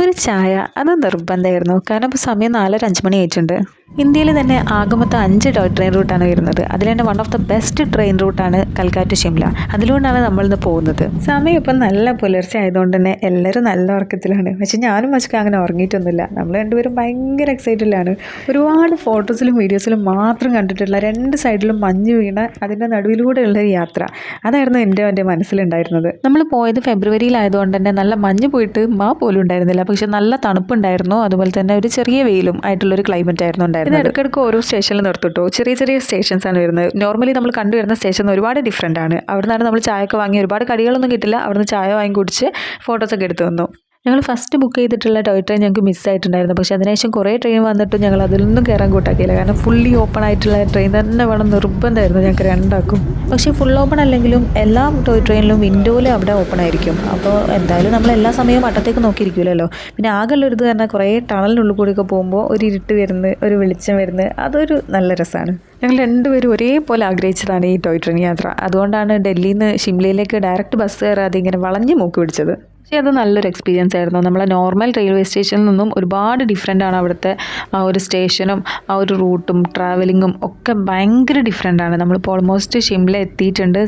ഒരു ചായ അത് നിർബന്ധമായിരുന്നു. കാരണം ഇപ്പോൾ സമയം 4:30 5 മണി ആയിട്ടുണ്ട്. ഇന്ത്യയിൽ തന്നെ ആകെ മൊത്തം 5 ടോയ് ട്രെയിൻ റൂട്ടാണ് വരുന്നത്. അതിൽ തന്നെ one of the best train റൂട്ടാണ് കൽക്കാറ്റ് ഷിംല. അതിലൂടെയാണ് നമ്മളിന്ന് പോകുന്നത്. സമയം ഇപ്പം നല്ല പുലർച്ചെ ആയതുകൊണ്ട് തന്നെ എല്ലാവരും നല്ല ഉറക്കത്തിലാണ്. പക്ഷെ ഞാനും മച്ചക്ക് അങ്ങനെ ഉറങ്ങിയിട്ടൊന്നുമില്ല. നമ്മൾ രണ്ടുപേരും ഭയങ്കര എക്സൈറ്റഡിലാണ്. ഒരുപാട് ഫോട്ടോസിലും വീഡിയോസിലും മാത്രം കണ്ടിട്ടുള്ള 2 സൈഡിലും മഞ്ഞ് വീണ അതിൻ്റെ നടുവിലൂടെയുള്ള ഒരു യാത്ര, അതായിരുന്നു എൻ്റെ മനസ്സിലുണ്ടായിരുന്നത്. നമ്മൾ പോയത് ഫെബ്രുവരിയിലായതുകൊണ്ട് തന്നെ നല്ല മഞ്ഞ് പോയിട്ട് പോലും ഉണ്ടായിരുന്നില്ല. പക്ഷെ നല്ല തണുപ്പുണ്ടായിരുന്നു. അതുപോലെ തന്നെ ഒരു ചെറിയ വെയിലും ആയിട്ടുള്ളൊരു ക്ലൈമറ്റ് ആയിരുന്നു ഉണ്ടായിരുന്നത്. ഇത് ഇടയ്ക്കിടയ്ക്ക് ഓരോ സ്റ്റേഷനിൽ നിർത്തിട്ടോ. ചെറിയ ചെറിയ സ്റ്റേഷൻസ് ആണ് വരുന്നത്. നോർമലി നമ്മൾ കണ്ടുവരുന്ന സ്റ്റേഷൻ ഒരുപാട് ഡിഫറെൻ്റ് ആണ്. അവിടെ നിന്നാണ് നമ്മൾ ചായയൊക്കെ വാങ്ങി. ഒരുപാട് കടികളൊന്നും കിട്ടില്ല. അവിടുന്ന് ചായ വാങ്ങി കുടിച്ച് ഫോട്ടോസൊക്കെ എടുത്തു തന്നു. ഞങ്ങൾ ഫസ്റ്റ് ബുക്ക് ചെയ്തിട്ടുള്ള ടോയ് ട്രെയിൻ ഞങ്ങൾക്ക് മിസ്സായിട്ടുണ്ടായിരുന്നു. പക്ഷേ അതിനുശേഷം കുറേ ട്രെയിൻ വന്നിട്ടും ഞങ്ങൾ അതിലൊന്നും കയറാൻ കൂട്ടാക്കിയില്ല. കാരണം ഫുള്ളി ഓപ്പൺ ആയിട്ടുള്ള ട്രെയിൻ തന്നെ വേണം നിർബന്ധമായിരുന്നു ഞങ്ങൾക്ക് രണ്ടാക്കും. പക്ഷേ ഫുൾ ഓപ്പൺ അല്ലെങ്കിലും എല്ലാ ടോയ് ട്രെയിനിലും വിൻഡോയിൽ അവിടെ ഓപ്പൺ ആയിരിക്കും. അപ്പോൾ എന്തായാലും നമ്മൾ എല്ലാ സമയവും വട്ടത്തേക്ക് നോക്കിയിരിക്കില്ലല്ലോ. പിന്നെ ആകെയുള്ളൊരു ഇത് പറഞ്ഞാൽ കുറേ ടണലിനുള്ളിൽ കൂടിയൊക്കെ പോകുമ്പോൾ ഒരു ഇരുട്ട് വരുന്നത്, ഒരു വെളിച്ചം വരുന്നത്, അതൊരു നല്ല രസമാണ്. ഞങ്ങൾ രണ്ടുപേരും ഒരേപോലെ ആഗ്രഹിച്ചതാണ് ഈ ടോയ് ട്രെയിൻ യാത്ര. അതുകൊണ്ടാണ് ഡൽഹിയിൽ നിന്ന് ഷിംലയിലേക്ക് ഡയറക്റ്റ് ബസ് കയറാതെ ഇങ്ങനെ വളഞ്ഞ് മൂക്ക് പിടിച്ചത്. പക്ഷേ അത് നല്ലൊരു എക്സ്പീരിയൻസ് ആയിരുന്നു. നമ്മളെ നോർമൽ റെയിൽവേ സ്റ്റേഷനിൽ നിന്നും ഒരുപാട് ഡിഫറെൻ്റ് ആണ് അവിടുത്തെ ആ ഒരു സ്റ്റേഷനും ആ ഒരു റൂട്ടും ട്രാവലിങ്ങും ഒക്കെ ഭയങ്കര ഡിഫറെൻ്റ് ആണ്. നമ്മളിപ്പോൾ ഓൾമോസ്റ്റ് ഷിംല എത്തിയിട്ടുണ്ട്.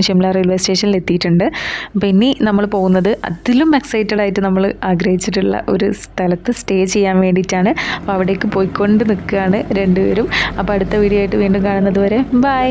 ഷിംല റെയിൽവേ സ്റ്റേഷനിൽ എത്തിയിട്ടുണ്ട്. അപ്പോൾ ഇനി നമ്മൾ പോകുന്നത് അതിലും എക്സൈറ്റഡ് ആയിട്ട് നമ്മൾ ആഗ്രഹിച്ചിട്ടുള്ള ഒരു സ്ഥലത്ത് സ്റ്റേ ചെയ്യാൻ വേണ്ടിയിട്ടാണ്. അപ്പോൾ അവിടേക്ക് പോയിക്കൊണ്ട് നിൽക്കുകയാണ് രണ്ടുപേരും. അപ്പോൾ അടുത്ത വീഡിയോ ആയിട്ട് വീണ്ടും കാണുന്നത് വരെ ബൈ.